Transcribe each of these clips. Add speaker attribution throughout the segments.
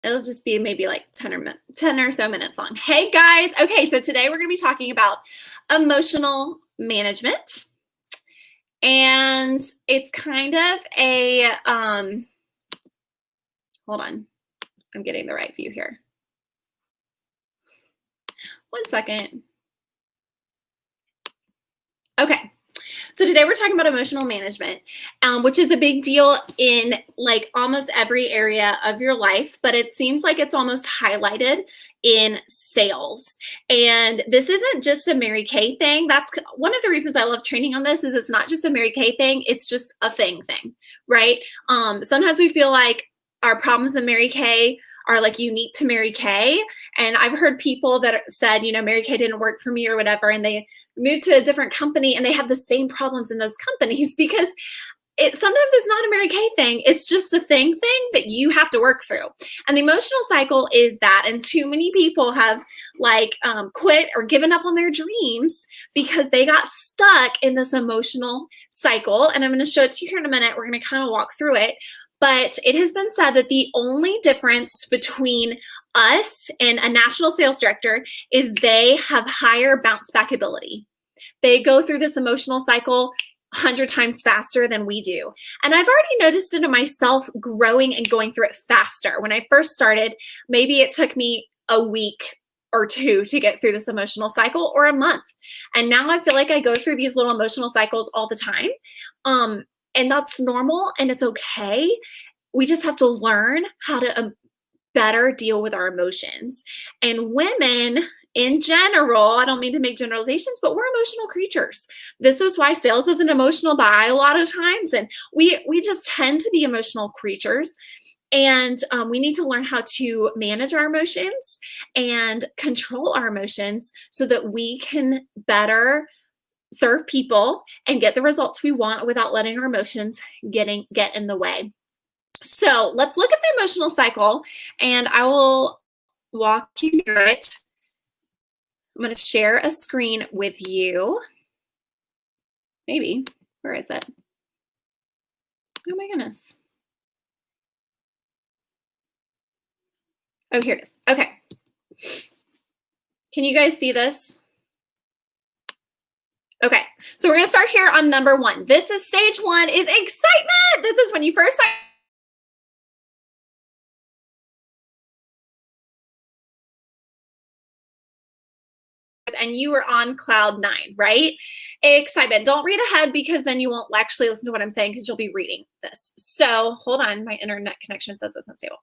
Speaker 1: It'll just be maybe like 10 or so minutes long. Hey guys. Okay, so today we're going to be talking about emotional management. And it's kind of a hold on. I'm getting the right view here. 1 second. Okay. So today we're talking about emotional management, which is a big deal in like almost every area of your life, but it seems like it's almost highlighted in sales. And this isn't just a Mary Kay thing. That's one of the reasons I love training on this is it's not just a Mary Kay thing. It's just a thing, right? Sometimes we feel like our problems with Mary Kay are like unique to Mary Kay. And I've heard people that said, you know, Mary Kay didn't work for me or whatever, and they moved to a different company and they have the same problems in those companies because sometimes it's not a Mary Kay thing. It's just a thing that you have to work through. And the emotional cycle is that. And too many people have like quit or given up on their dreams because they got stuck in this emotional cycle. And I'm going to show it to you here in a minute. We're going to kind of walk through it. But it has been said that the only difference between us and a national sales director is they have higher bounce back ability. They go through this emotional cycle 100 times faster than we do. And I've already noticed it in myself growing and going through it faster. When I first started, maybe it took me a week or two to get through this emotional cycle or a month. And now I feel like I go through these little emotional cycles all the time. And that's normal and it's okay. We just have to learn how to better deal with our emotions. And women in general, I don't mean to make generalizations, but we're emotional creatures. This is why sales is an emotional buy a lot of times. And we just tend to be emotional creatures. And we need to learn how to manage our emotions and control our emotions so that we can better serve people and get the results we want without letting our emotions get in the way. So let's look at the emotional cycle and I will walk you through it. I'm going to share a screen with you. Maybe. Where is it? Oh my goodness. Oh, here it is. Okay. Can you guys see this? Okay, so we're going to start here on number 1. This is stage 1 is excitement. This is when you first start. And you are on cloud 9, right? Excitement. Don't read ahead because then you won't actually listen to what I'm saying because you'll be reading this. So hold on, my internet connection says it's unstable.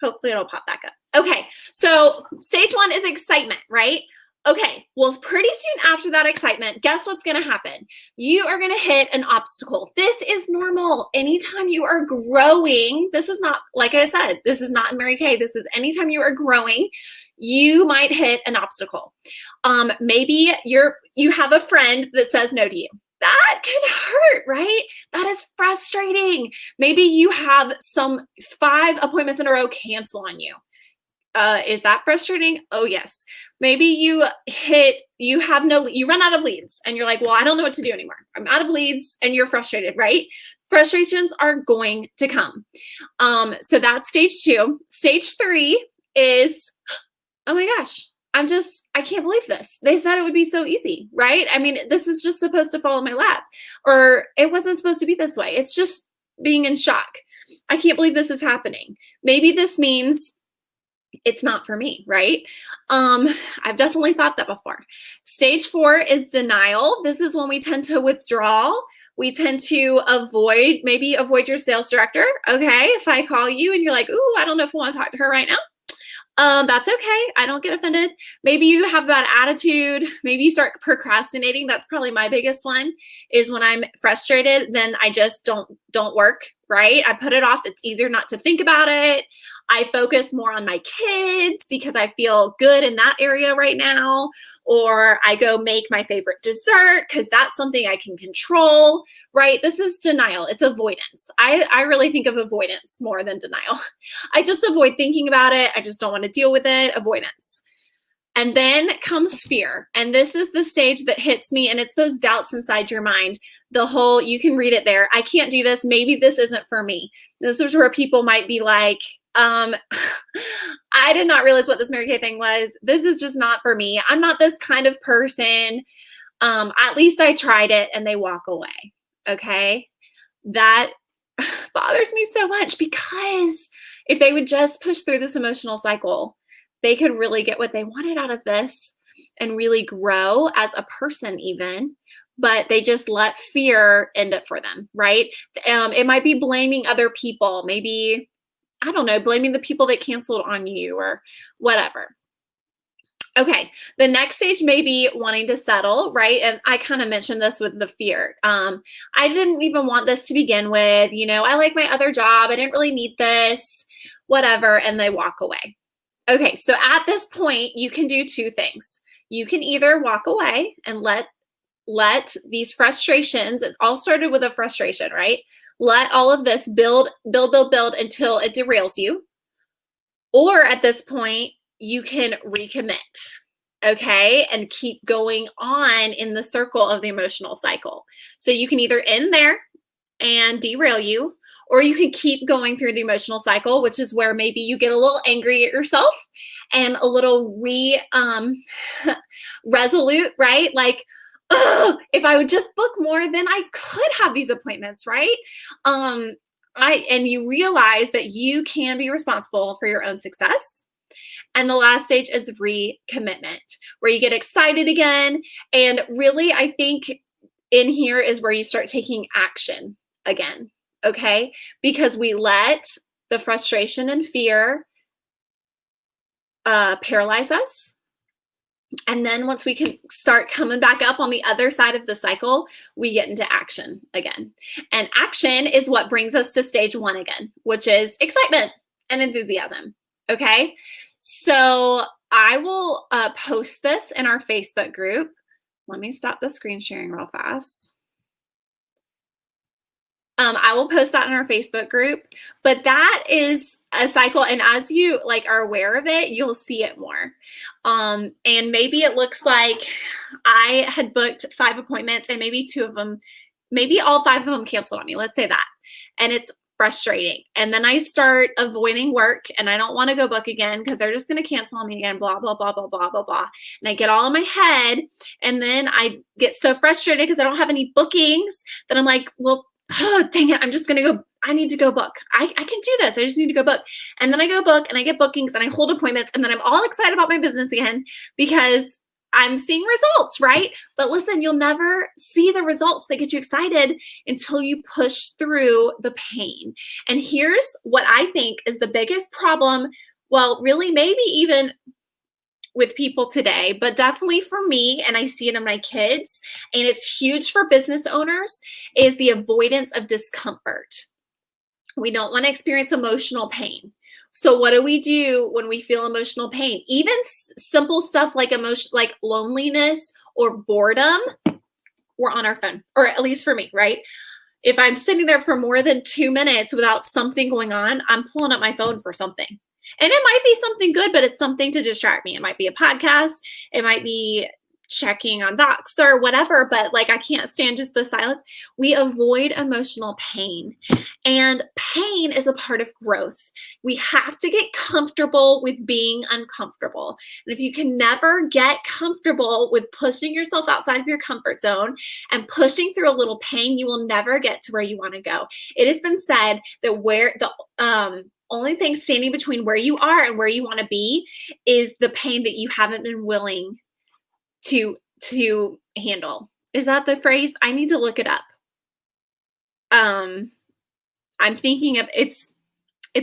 Speaker 1: Hopefully it'll pop back up. Okay, so stage 1 is excitement, right? Okay, well, pretty soon after that excitement, guess what's going to happen? You are going to hit an obstacle. This is normal. Anytime you are growing, this is not, like I said, this is not in Mary Kay. This is anytime you are growing, you might hit an obstacle. Maybe you have a friend that says no to you. That can hurt, right? That is frustrating. Maybe you have some 5 appointments in a row cancel on you. Is that frustrating? Oh, yes. Maybe you run out of leads and you're like, well, I don't know what to do anymore. I'm out of leads and you're frustrated, right? Frustrations are going to come. So that's stage 2. Stage 3 is, oh my gosh, I can't believe this. They said it would be so easy, right? I mean, this is just supposed to fall in my lap, or it wasn't supposed to be this way. It's just being in shock. I can't believe this is happening. Maybe this means it's not for me, right? I've definitely thought that before. Stage 4 is denial. This is when we tend to withdraw. We tend to avoid your sales director. Okay, if I call you and you're like, ooh, I don't know if I want to talk to her right now. That's okay. I don't get offended. Maybe you have that attitude. Maybe you start procrastinating. That's probably my biggest one is when I'm frustrated, then I just don't work, right? I put it off. It's easier not to think about it. I focus more on my kids because I feel good in that area right now. Or I go make my favorite dessert because that's something I can control, right? This is denial. It's avoidance. I really think of avoidance more than denial. I just avoid thinking about it. I just don't want to deal with it. Avoidance. And then comes fear. And this is the stage that hits me. And it's those doubts inside your mind. You can read it there. I can't do this. Maybe this isn't for me. This is where people might be like, Um, I did not realize what this Mary Kay thing was. This is just not for me. I'm not this kind of person. At least I tried it, and they walk away. Okay. That bothers me so much, because if they would just push through this emotional cycle, they could really get what they wanted out of this and really grow as a person, even. But they just let fear end it for them, right? It might be blaming other people, maybe, I don't know, blaming the people that canceled on you or whatever. Okay, the next stage may be wanting to settle, right? And I kind of mentioned this with the fear. I didn't even want this to begin with. I like my other job. I didn't really need this, whatever. And they walk away. Okay, so at this point, you can do two things. You can either walk away and let these frustrations, it all started with a frustration, right? Let all of this build until it derails you. Or at this point, you can recommit, okay, and keep going on in the circle of the emotional cycle. So you can either end there and derail you, or you can keep going through the emotional cycle, which is where maybe you get a little angry at yourself and a little resolute, right? Like, oh, if I would just book more, then I could have these appointments, right? And you realize that you can be responsible for your own success. And the last stage is recommitment, where you get excited again. And really, I think in here is where you start taking action again, okay? Because we let the frustration and fear paralyze us. And then once we can start coming back up on the other side of the cycle, we get into action again. And action is what brings us to stage one again, which is excitement and enthusiasm, okay? So I will post this in our Facebook group. Let me stop the screen sharing real fast. I will post that in our Facebook group, but that is a cycle. And as you are aware of it, you'll see it more. And maybe it looks like I had booked 5 appointments and maybe 2 of them, maybe all 5 of them canceled on me. Let's say that. And it's frustrating. And then I start avoiding work and I don't want to go book again because they're just going to cancel on me again, blah, blah, blah, blah, blah, blah, blah. And I get all in my head. And then I get so frustrated because I don't have any bookings that I'm like, well, oh, dang it, I'm just going to go. I need to go book. I can do this. I just need to go book. And then I go book and I get bookings and I hold appointments. And then I'm all excited about my business again because I'm seeing results, right? But listen, you'll never see the results that get you excited until you push through the pain. And here's what I think is the biggest problem. Well, really, maybe even with people today, but definitely for me, and I see it in my kids, and it's huge for business owners, is the avoidance of discomfort. We don't want to experience emotional pain. So what do we do when we feel emotional pain? Even simple stuff like like loneliness or boredom, we're on our phone, or at least for me, right? If I'm sitting there for more than 2 minutes without something going on, I'm pulling up my phone for something. And it might be something good, but it's something to distract me. It might be a podcast. It might be checking on Vox or whatever, but I can't stand just the silence. We avoid emotional pain, and pain is a part of growth. We have to get comfortable with being uncomfortable. And if you can never get comfortable with pushing yourself outside of your comfort zone and pushing through a little pain, you will never get to where you want to go. It has been said that where the only thing standing between where you are and where you want to be is the pain that you haven't been willing to handle. Is that the phrase? I need to look it up. I'm thinking of it's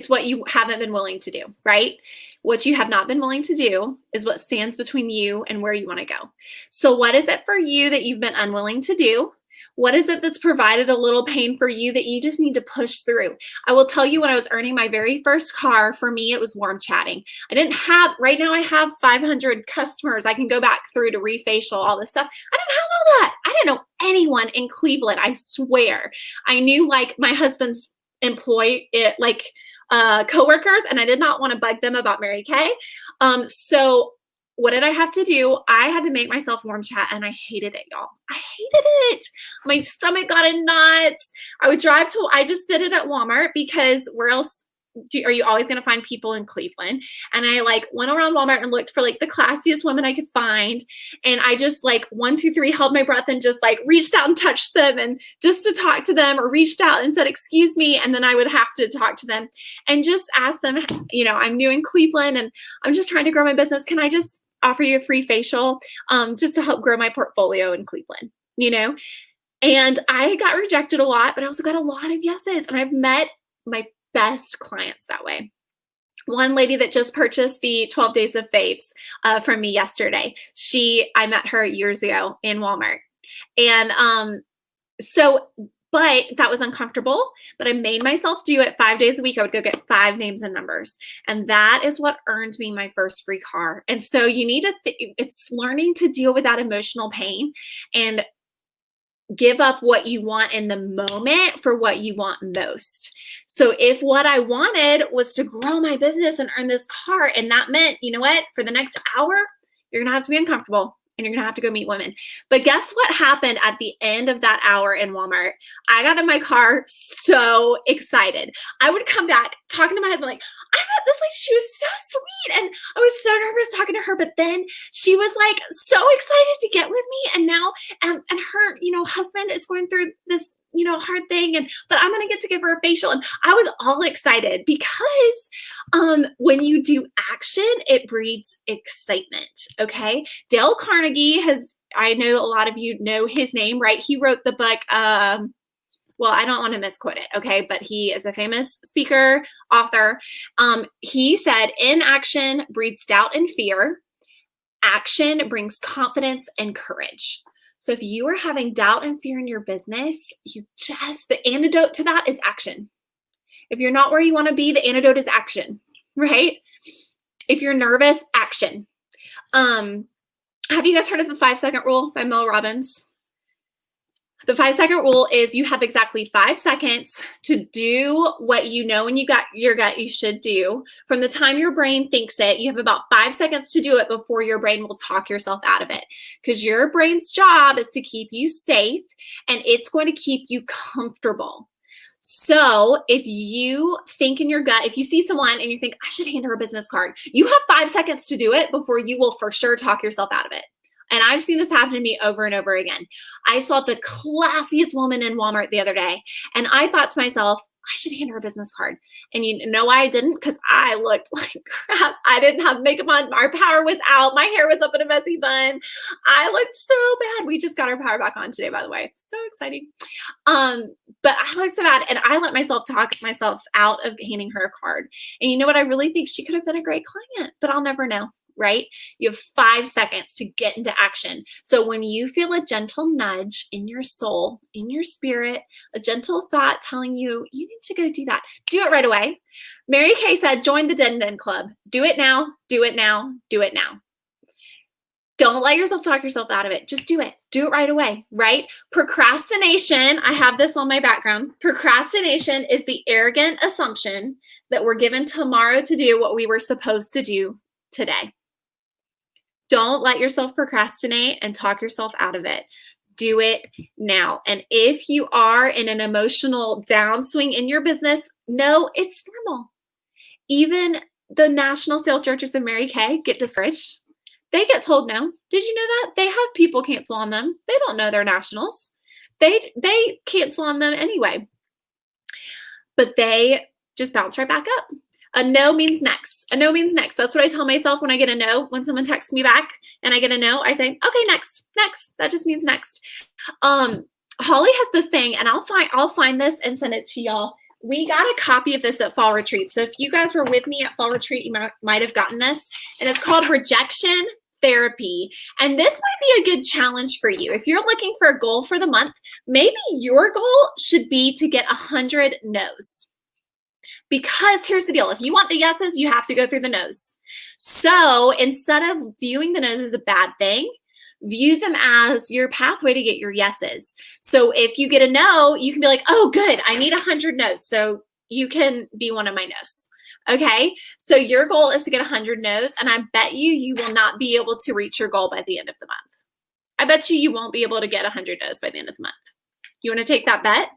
Speaker 1: what you haven't been willing to do, right? What you have not been willing to do is what stands between you and where you want to go. So what is it for you that you've been unwilling to do? What is it that's provided a little pain for you that you just need to push through? I will tell you, when I was earning my very first car, for me, it was warm chatting. Right now I have 500 customers. I can go back through to refacial, all this stuff. I didn't have all that. I didn't know anyone in Cleveland, I swear. I knew my husband's coworkers, and I did not want to bug them about Mary Kay. So what did I have to do? I had to make myself warm chat, and I hated it, y'all. I hated it. My stomach got in knots. I just did it at Walmart because where else are you always going to find people in Cleveland? And I like went around Walmart and looked for like the classiest women I could find. And I just like 1, 2, 3 held my breath and just like reached out and touched them and just to talk to them, or reached out and said, excuse me. And then I would have to talk to them and just ask them, you know, I'm new in Cleveland and I'm just trying to grow my business. Can I just offer you a free facial just to help grow my portfolio in Cleveland, you know? And I got rejected a lot, but I also got a lot of yeses. And I've met my best clients that way. One lady that just purchased the 12 Days of Faves from me yesterday. I met her years ago in Walmart. And but that was uncomfortable, but I made myself do it 5 days a week. I would go get 5 names and numbers. And that is what earned me my first free car. And so you need to, it's learning to deal with that emotional pain and give up what you want in the moment for what you want most. So if what I wanted was to grow my business and earn this car, and that meant, you know what, for the next hour, you're going to have to be uncomfortable and you're going to have to go meet women. But guess what happened at the end of that hour in Walmart? I got in my car so excited. I would come back talking to my husband like, I met this lady. She was so sweet. And I was so nervous talking to her. But then she was like so excited to get with me. And now, and her, you know, husband is going through this, you know, hard thing. But I'm going to get to give her a facial. And I was all excited because when you do action, it breeds excitement. Okay. Dale Carnegie I know a lot of you know his name, right? He wrote the book, well, I don't want to misquote it, okay? But he is a famous speaker, author. He said, inaction breeds doubt and fear. Action brings confidence and courage. So if you are having doubt and fear in your business, the antidote to that is action. If you're not where you want to be, the antidote is action, right? If you're nervous, action. Have you guys heard of the 5-second rule by Mel Robbins? The 5-second rule is you have exactly 5 seconds to do what you know in your gut you should do. From the time your brain thinks it, you have about 5 seconds to do it before your brain will talk yourself out of it. Because your brain's job is to keep you safe and it's going to keep you comfortable. So if you think in your gut, if you see someone and you think, I should hand her a business card, you have 5 seconds to do it before you will for sure talk yourself out of it. And I've seen this happen to me over and over again. I saw the classiest woman in Walmart the other day, and I thought to myself, I should hand her a business card. And you know why I didn't? Because I looked like crap. I didn't have makeup on. Our power was out. My hair was up in a messy bun. I looked so bad. We just got our power back on today, by the way. So exciting. But I looked so bad, and I let myself talk myself out of handing her a card. And you know what? I really think she could have been a great client, but I'll never know. Right? You have 5 seconds to get into action. So when you feel a gentle nudge in your soul, in your spirit, a gentle thought telling you, you need to go do that, do it right away. Mary Kay said, join the Den Den Club. Do it now, do it now, do it now. Don't let yourself talk yourself out of it. Just do it. Do it right away, right? Procrastination, I have this on my background. Procrastination is the arrogant assumption that we're given tomorrow to do what we were supposed to do today. Don't let yourself procrastinate and talk yourself out of it. Do it now. And if you are in an emotional downswing in your business, no, it's normal. Even the national sales directors of Mary Kay get discouraged. They get told no. Did you know that? They have people cancel on them. They don't know they're nationals. They cancel on them anyway. But they just bounce right back up. A no means next. A no means next. That's what I tell myself when I get a no. When someone texts me back and I get a no, I say, okay, next. That just means next. Holly has this thing, and I'll find this and send it to y'all. We got a copy of this at Fall Retreat. So if you guys were with me at Fall Retreat, you might have gotten this. And it's called Rejection Therapy. And this might be a good challenge for you. If you're looking for a goal for the month, maybe your goal should be to get 100 no's. Because here's the deal. If you want the yeses, you have to go through the no's. So instead of viewing the no's as a bad thing, view them as your pathway to get your yeses. So if you get a no, you can be like, oh, good, I need 100 no's. So you can be one of my no's. Okay. So your goal is to get 100 no's. And I bet you will not be able to reach your goal by the end of the month. I bet you won't be able to get 100 no's by the end of the month. You want to take that bet?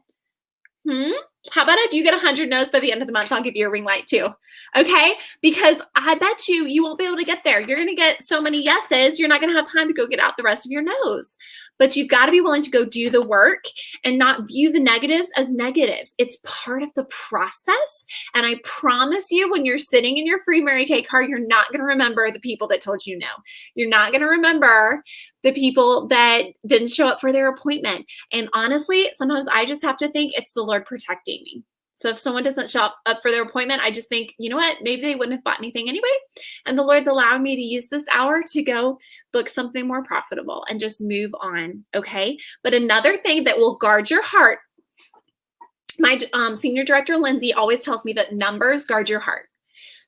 Speaker 1: How about if you get 100 no's by the end of the month, I'll give you a ring light too. Okay? Because I bet you won't be able to get there. You're going to get so many yeses, you're not going to have time to go get out the rest of your no's. But you've got to be willing to go do the work and not view the negatives as negatives. It's part of the process. And I promise you, when you're sitting in your free Mary Kay car, you're not going to remember the people that told you no. You're not going to remember the people that didn't show up for their appointment. And honestly, sometimes I just have to think it's the Lord protecting me. So if someone doesn't show up for their appointment, I just think, you know what, maybe they wouldn't have bought anything anyway. And the Lord's allowed me to use this hour to go book something more profitable and just move on. Okay. But another thing that will guard your heart, my senior director, Lindsay, always tells me that numbers guard your heart.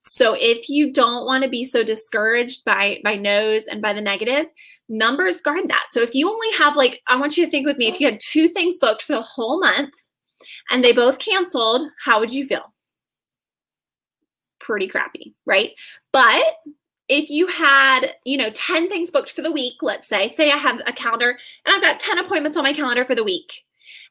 Speaker 1: So if you don't want to be so discouraged by no's and by the negative, numbers guard that. So if you only have, like, I want you to think with me, if you had 2 things booked for the whole month and they both canceled, how would you feel? Pretty crappy, right? But if you had, 10 things booked for the week, let's say I have a calendar and I've got 10 appointments on my calendar for the week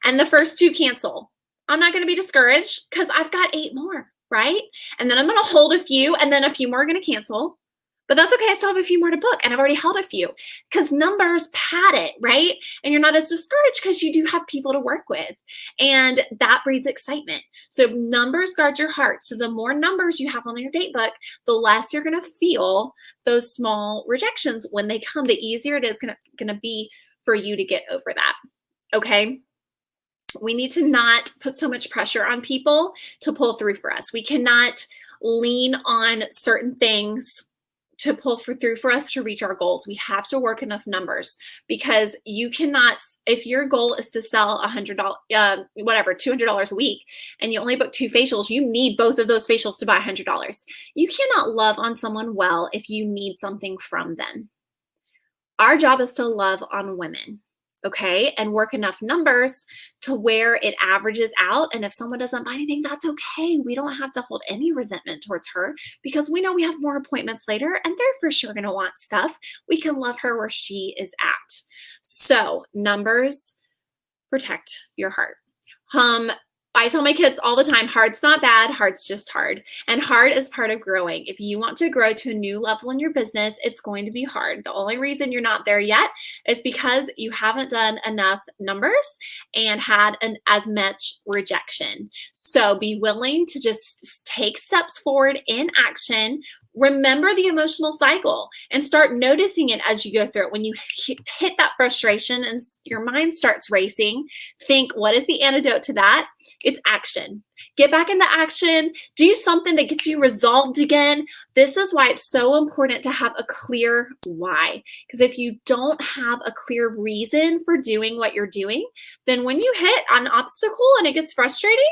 Speaker 1: and the first 2 cancel, I'm not going to be discouraged because I've got 8 more. Right? And then I'm going to hold a few, and then a few more are going to cancel. But that's okay. I still have a few more to book, and I've already held a few because numbers pad it, right? And you're not as discouraged because you do have people to work with, and that breeds excitement. So numbers guard your heart. So the more numbers you have on your date book, the less you're going to feel those small rejections when they come. The easier it is going to be for you to get over that. Okay? We need to not put so much pressure on people to pull through for us. We cannot lean on certain things to pull through for us to reach our goals. We have to work enough numbers because you cannot, if your goal is to sell $200 a week, and you only book 2 facials, you need both of those facials to buy $100. You cannot love on someone well if you need something from them. Our job is to love on women. Okay, and work enough numbers to where it averages out. And if someone doesn't buy anything, that's okay. We don't have to hold any resentment towards her because we know we have more appointments later and they're for sure going to want stuff. We can love her where she is at. So numbers protect your heart. I tell my kids all the time, hard's not bad, hard's just hard. And hard is part of growing. If you want to grow to a new level in your business, it's going to be hard. The only reason you're not there yet is because you haven't done enough numbers and had as much rejection. So be willing to just take steps forward in action. Remember the emotional cycle and start noticing it as you go through it. When you hit that frustration and your mind starts racing, think, what is the antidote to that? It's action. Get back into action. Do something that gets you resolved again. This is why it's so important to have a clear why. Because if you don't have a clear reason for doing what you're doing, then when you hit an obstacle and it gets frustrating,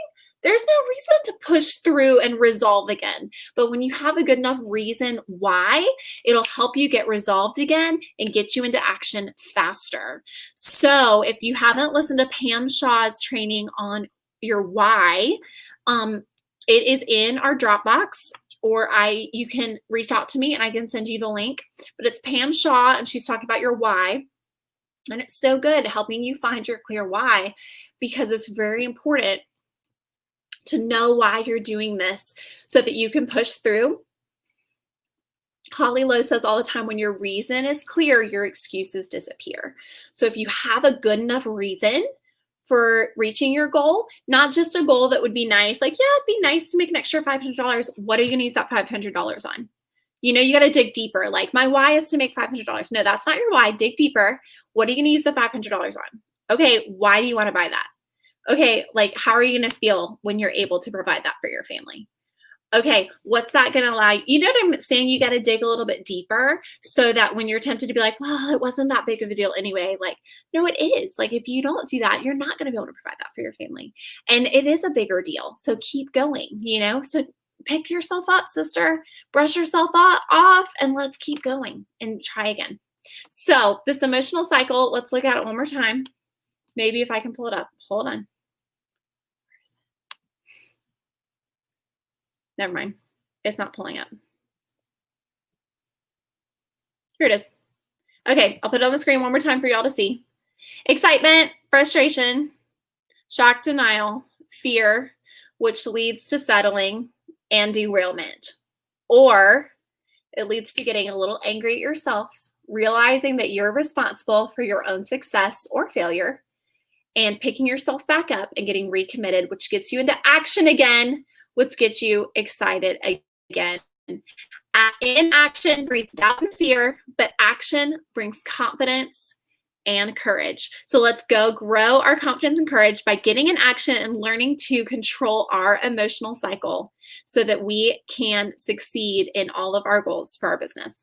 Speaker 1: there's no reason to push through and resolve again. But when you have a good enough reason why, it'll help you get resolved again and get you into action faster. So if you haven't listened to Pam Shaw's training on your why, it is in our Dropbox, or you can reach out to me and I can send you the link. But it's Pam Shaw and she's talking about your why. And it's so good helping you find your clear why, because it's very important to know why you're doing this so that you can push through. Holly Lowe says all the time, when your reason is clear, your excuses disappear. So if you have a good enough reason for reaching your goal, not just a goal that would be nice, like, yeah, it'd be nice to make an extra $500. What are you gonna use that $500 on? You got to dig deeper. Like, my why is to make $500. No, that's not your why. Dig deeper. What are you gonna use the $500 on? Okay, why do you want to buy that? Okay, like, how are you going to feel when you're able to provide that for your family? Okay, what's that going to allow you? You know what I'm saying? You got to dig a little bit deeper so that when you're tempted to be like, well, it wasn't that big of a deal anyway. Like, no, it is. Like, if you don't do that, you're not going to be able to provide that for your family. And it is a bigger deal. So keep going, So pick yourself up, sister. Brush yourself off and let's keep going and try again. So this emotional cycle, let's look at it one more time. Maybe if I can pull it up. Hold on. Never mind. It's not pulling up. Here it is. Okay, I'll put it on the screen one more time for y'all to see. Excitement, frustration, shock, denial, fear, which leads to settling and derailment. Or it leads to getting a little angry at yourself, realizing that you're responsible for your own success or failure, and picking yourself back up and getting recommitted, which gets you into action again, which gets you excited again. Inaction breeds doubt and fear, but action brings confidence and courage. So let's go grow our confidence and courage by getting in action and learning to control our emotional cycle so that we can succeed in all of our goals for our business.